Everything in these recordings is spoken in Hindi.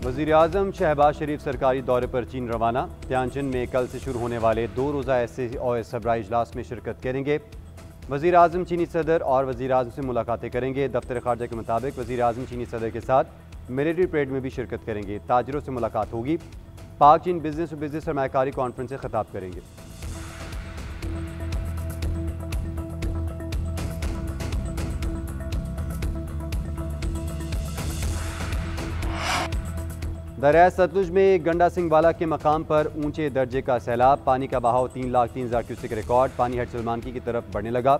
वज़ीर-ए-आज़म शहबाज शरीफ सरकारी दौरे पर चीन रवाना। तियानजिन में कल से शुरू होने वाले 2 रोज़ा SAO सरबराही इजलास में शिरकत करेंगे। वज़ीर-ए-आज़म चीनी सदर और वज़ीर-ए-आज़म से मुलाकातें करेंगे। दफ्तर ख़ारजा के मुताबिक वज़ीर-ए-आज़म चीनी सदर के साथ मिलिट्री परेड में भी शिरकत करेंगे। ताजिरों से मुलाकात होगी। पाक चीन बिजनेस सरमायाकारी कॉन्फ्रेंस से खिताब करेंगे। दरिया सतलुज में गंडा सिंह वाला के मकाम पर ऊंचे दर्जे का सैलाब। पानी का बहाव 3,03,000 क्यूसिक रिकॉर्ड। पानी हेड सलमानकी की तरफ बढ़ने लगा।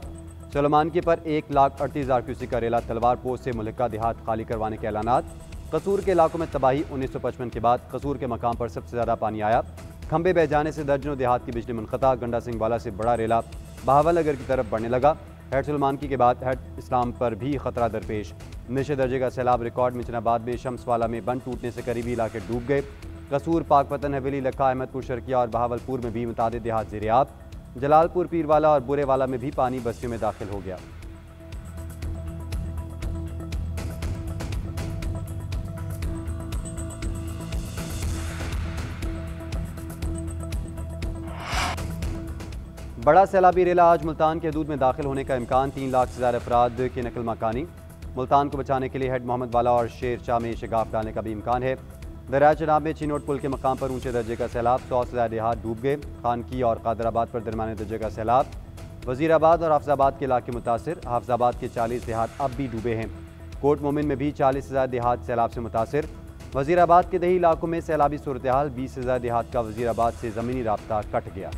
सलमानकी पर 1,38,000 क्यूसिक का रेला तलवार पोस्ट से मुल्का देहात खाली करवाने के ऐलानात। कसूर के इलाकों में तबाही। 1955 के बाद कसूर के मकाम पर सबसे ज़्यादा पानी आया। खंबे बह जाने से दर्जनों देहात की बिजली मुनक़ता। गंडा सिंह वाला से बड़ा रेला बहावलनगर की तरफ बढ़ने लगा। हेड सलमानकी के बाद हेड इस्लाम पर भी खतरा दरपेश। निचे दर्जे का सैलाब रिकॉर्ड। मिचनाबाद में शम्सवाला में बंद टूटने से करीबी इलाके डूब गए। कसूर, पाकपतन, हवेली, लखा, अहमदपुर शर्किया और बहावलपुर में भी मुतादिद देहात ज़ेर-ए-आब। जलालपुर, पीरवाला और बुरेवाला में भी पानी बस्तियों में दाखिल हो गया। बड़ा सैलाबी रेला आज मुल्तान के हदूद में दाखिल होने का इम्कान। 3 लाख से ज़्यादा अफराद की नकल मकानी। मुल्तान को बचाने के लिए हेड मोहम्मद वाला और शेर शाह में शगाफ डालने का भी इम्कान है। दरिया चनाब में चिनोट पुल के मकाम पर ऊंचे दर्जे का सैलाब। 100 से ज़्यादा देहात डूब गए। खानकी और कादराबाद पर दरमियाने दर्जे का सैलाब। वज़ीराबाद और हाफिजाबाद के इलाके मुतासिर। हाफिजाबाद के 40 देहात अब भी डूबे हैं। कोट मोमिन में भी 40 से ज़्यादा देहात सैलाब से मुतासिर। वज़ीराबाद के दही इलाकों में सैलाबी सूरत हाल। 20 से ज़्यादा देहात का वज़ीराबाद से ज़मीनी राब्ता कट गया।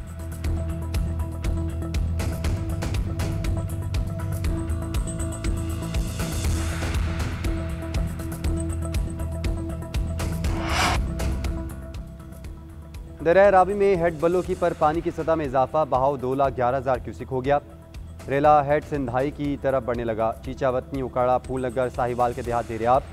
दरिया रावी में हेड बलोकी पर पानी की सतह में इजाफा। बहाव 2,11,000 क्यूसिक हो गया। रेला हेड सिंधाई की तरफ बढ़ने लगा। चीचावतनी, उकाड़ा, फूलनगर, साहिवाल के देहात ज़ेर-ए-आब।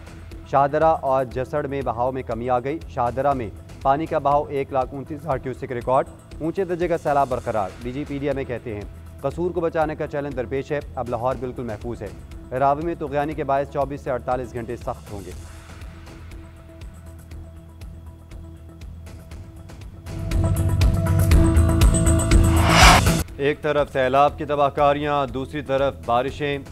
शाहदरा और जसड़ में बहाव में कमी आ गई। शाहदरा में पानी का बहाव 1,29,000 क्यूसिक रिकॉर्ड। ऊंचे दर्जे का सैलाब बरकरार। DGPDA में कहते हैं कसूर को बचाने का चैलेंज दरपेश है। अब लाहौर बिल्कुल महफूज है। रावी में तुग़यानी के बायस 24 से 48 घंटे सख्त होंगे। एक तरफ सैलाब की तबाहकारियाँ, दूसरी तरफ बारिशें।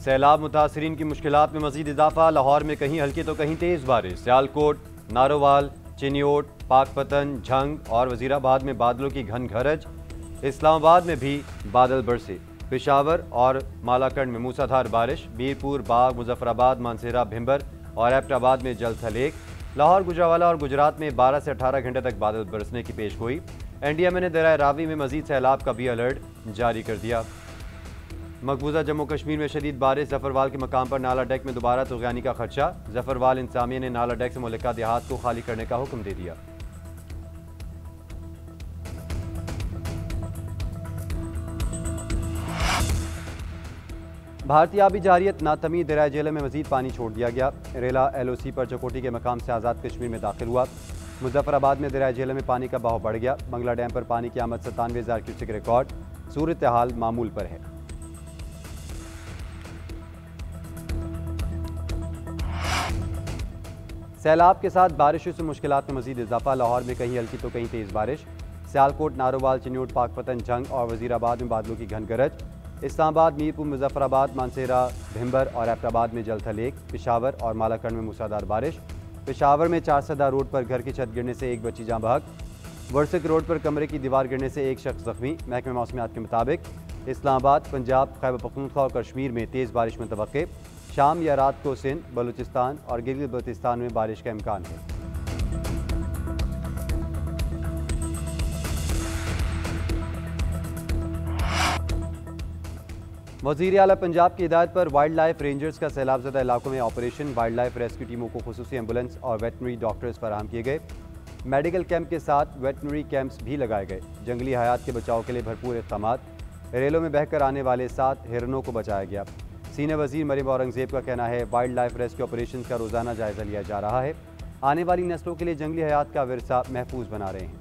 सैलाब मुतासरीन की मुश्किलात में मजीद इजाफा। लाहौर में कहीं हल्की तो कहीं तेज़ बारिश। सियालकोट, नारोवाल, चिन्योट, पाकपतन, झंग और वज़ीराबाद में बादलों की घन गरज। इस्लामाबाद में भी बादल बरसे। पेशावर और मालाकंड में मूसाधार बारिश। बीरपुर, बाग, मुजफ्फराबाद, मानसेरा, भिम्बर और एबटाबाद में जल थल एक। लाहौर, गुजरावाला और गुजरात में 12 से 18 घंटे तक बादल बरसने की पेश गोई। NDMA ने दरिया रावी में मजीद सैलाब का भी अलर्ट जारी कर दिया। मकबूजा जम्मू कश्मीर में शदीद बारिश। जफरवाल के मकाम पर नाला डेक में दोबारा तुग़यानी का खदशा। जफरवाल इंतजामिया ने नाला डेक से मुल्का देहात को खाली करने का हुक्म दे दिया। भारतीय आबी जारियत नातमी दरिया जेलम में मजीद पानी छोड़ दिया गया। रेला LOC पर चकोटी के मकाम से आज़ाद कश्मीर में दाखिल हुआ। मुजफ्फराबाद में दरिया जेलम में पानी का बहाव बढ़ गया। बंगला डैम पर पानी की आमद 97,000 क्यूसिक रिकॉर्ड। सूरत हाल मामूल पर है। सैलाब के साथ बारिशों से मुश्किलात में मजीद इजाफा। लाहौर में कहीं हल्की तो कहीं तेज़ बारिश। सियालकोट, नारोवाल, चिन्योट, पाकपतन, झंग और वज़ीराबाद में बादलों की घन गरज। इस्लामाबाद, मीरपुर, मुजफ्फराबाद, मानसेरा, भिम्बर और एबटाबाद में जल थल एक। पेशावर और मालाकंड में मूसाधार बारिश। पेशावर में 4 रोड पर घर की छत गिरने से एक बच्ची जाँ बहक। वर्सक रोड पर कमरे की दीवार गिरने से एक शख्स जख्मी। महकमे मौसमियात के मुताबिक इस्लामाबाद, पंजाब, खैबर पख्तूनख्वा और कश्मीर में तेज़ बारिश में तवक्के। शाम या रात को सिंध, बलूचिस्तान और गिलगित बल्तिस्तान में बारिश का इम्कान है। वज़ीर आला पंजाब की हिदायत पर वाइल्ड लाइफ रेंजर्स का सैलाबज़दा इलाकों में ऑपरेशन। वाइल्ड लाइफ रेस्क्यू टीमों को खुसूसी एम्बुलेंस और वेटनरी डॉक्टर्स फराहम किए गए। मेडिकल कैंप के साथ वेटनरी कैंप्स भी लगाए गए। जंगली हयात के बचाव के लिए भरपूर इक़दामात। रेलों में बहकर आने वाले 7 हिरनों को बचाया गया। सीनियर वज़ीर मरीम औरंगज़ेब का कहना है वाइल्ड लाइफ रेस्क्यू ऑपरेशन का रोज़ाना जायज़ा लिया जा रहा है। आने वाली नस्लों के लिए जंगली हयात का विरसा महफूज बना रहे हैं।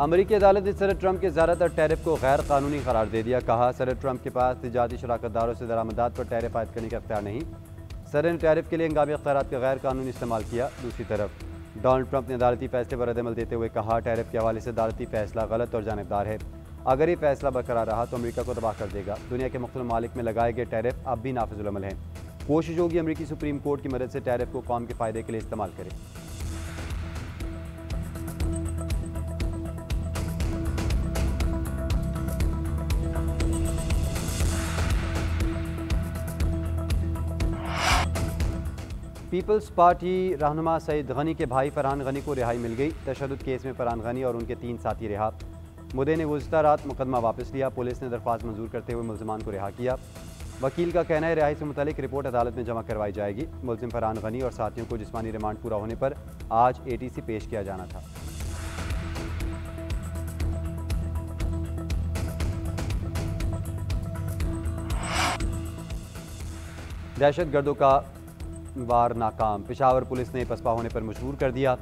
अमरीकी अदालत ने सदर ट्रंप के ज़्यादातर टैरिफ को गैर कानूनी करार दे दिया। कहा, सदर ट्रंप के पास तिजारती शराकतदारों से दरामदात पर टैरिफ आयद करने का अख्तियार नहीं। सदर ने टैरिफ के लिए हंगामी अख्तियारात का गैर कानूनी इस्तेमाल किया। दूसरी तरफ डोनाल्ड ट्रंप ने अदालती फैसले पर रद्दअमल देते हुए कहा, टैरिफ के हवाले से अदालती फैसला गलत और जानिबदार है। अगर ये फैसला बरकरार रहा तो अमरीका को तबाह कर देगा। दुनिया के मुख्तलिफ ममालिक में लगाए गए टैरिफ अब भी नाफिजुल अमल हैं। कोशिश होगी अमरीकी सुप्रीम कोर्ट की मदद से टैरिफ को कौम के फ़ायदे के लिए इस्तेमाल करें। पीपल्स पार्टी रहनुमा सईद गनी के भाई फरहान गनी को रिहाई मिल गई। तशद्दुद केस में फरहान गनी और उनके 3 साथी रिहा। मुद्दे ने गुज़िश्ता रात मुकदमा वापस लिया। पुलिस ने दरख्वास्त मंजूर करते हुए मुल्ज़िमान को रिहा किया। वकील का कहना है, रिहाई से मुतालिक रिपोर्ट अदालत में जमा करवाई जाएगी। मुल्ज़िम फरहान गनी और साथियों को जिस्मानी रिमांड पूरा होने पर आज ATC पेश किया जाना था। दहशतगर्दों का वार नाकाम। पेशावर पुलिस ने पसपा होने पर मजबूर कर दिया।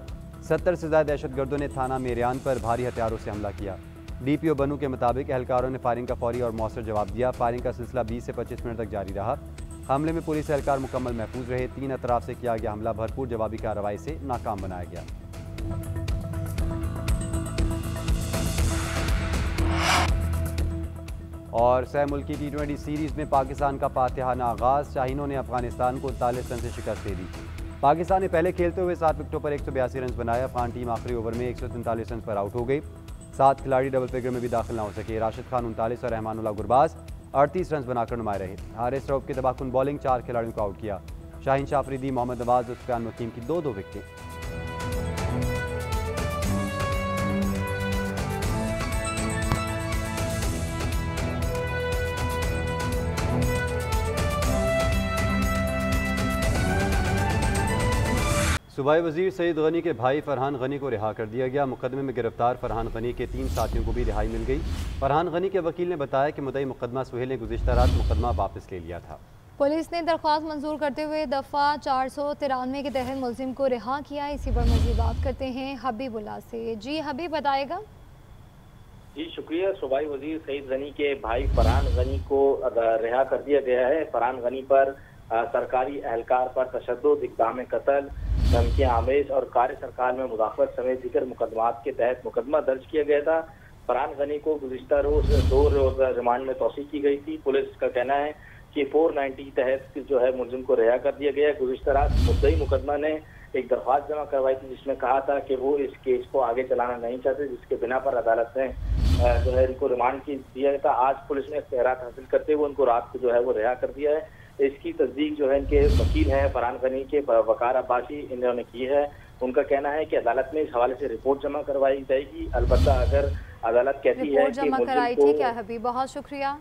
70 से ज़्यादा दहशतगर्दों ने थाना मेरियान पर भारी हथियारों से हमला किया। DPO बनू के मुताबिक एहलकारों ने फायरिंग का फौरी और मौसर जवाब दिया। फायरिंग का सिलसिला 20 से 25 मिनट तक जारी रहा। हमले में पुलिस एहलकार मुकम्मल महफूज रहे। 3 अतराफ से किया गया हमला भरपूर जवाबी कार्रवाई से नाकाम बनाया गया। और सह मुल्की T20 सीरीज़ में पाकिस्तान का फातिहाना आगाज़। शाहीनों ने अफगानिस्तान को 39 रन से शिकस्त दे दी। पाकिस्तान ने पहले खेलते हुए 7 विकेटों पर 182 रन बनाए। अफगान टीम आखिरी ओवर में 143 रन पर आउट हो गई। 7 खिलाड़ी डबल फिगर में भी दाखिल न हो सके। राशिद खान 39 और रहमानुल्लाह गुरबाज 38 रन बनाकर नुमाए रहे। हारिस रऊफ की तबाहकुन बॉलिंग 4 खिलाड़ियों को आउट किया। शाहीन शाह अफरीदी, मोहम्मद नवाज और सुफियान वकीम की 2-2 विकेटें। सूबाई वजीर सईद गनी के भाई फरहान गनी को रिहा कर दिया गया। मुकदमे में गिरफ्तार फरहान गनी के 3 साथियों को भी रिहाई मिल गई। फरहान गनी के वकील ने बताया कि मुद्दई मुकदमा सुहेल ने गुज़िश्ता रात मुकदमा वापस ले लिया था। पुलिस ने दरख्वास्त मंजूर करते हुए दफ़ा 493 के तहत मुल्ज़िम को रिहा किया। इसी पर मज़ीद बात करते हैं हबीबुल्लाह से। जी हबीब, बताएगा। जी शुक्रिया। सूबाई वजीर सईद गनी के भाई फरहान गनी को रिहा कर दिया गया है। फरहान गनी पर सरकारी एहलकार पर तशद्दुद, इक़दाम कत्ल, धमकियां आमेज और कार्य सरकार में मुदाखलत समेत दीगर मुकदमात के तहत मुकदमा दर्ज किया गया था। फरहान गनी को गुज़िश्ता रोज 2 रोज़ रिमांड में तौसीक़ की गई थी। पुलिस का कहना है कि 490 के तहत जो है मुलजिम को रिहा कर दिया गया। गुज़िश्ता रात मुद्दई मुकदमा ने एक दरख्वास्त जमा करवाई थी जिसमें कहा था कि वो इस केस को आगे चलाना नहीं चाहते, जिसके बिना पर अदालत ने जो है इनको रिमांड की दिया था। आज पुलिस ने इख्तियारात हासिल करते हुए उनको रात को जो है वो रिहा कर दिया है। इसकी तस्दीक जो है इनके वकील हैं फरहान गनी के वकार अब्बासी, इन्होंने की है। उनका कहना है कि अदालत में इस हवाले से रिपोर्ट जमा करवाई जाएगी। अलबत्ता अगर अदालत कहती है कि रिपोर्ट जमा कराई, ठीक है हबीब, बहुत शुक्रिया।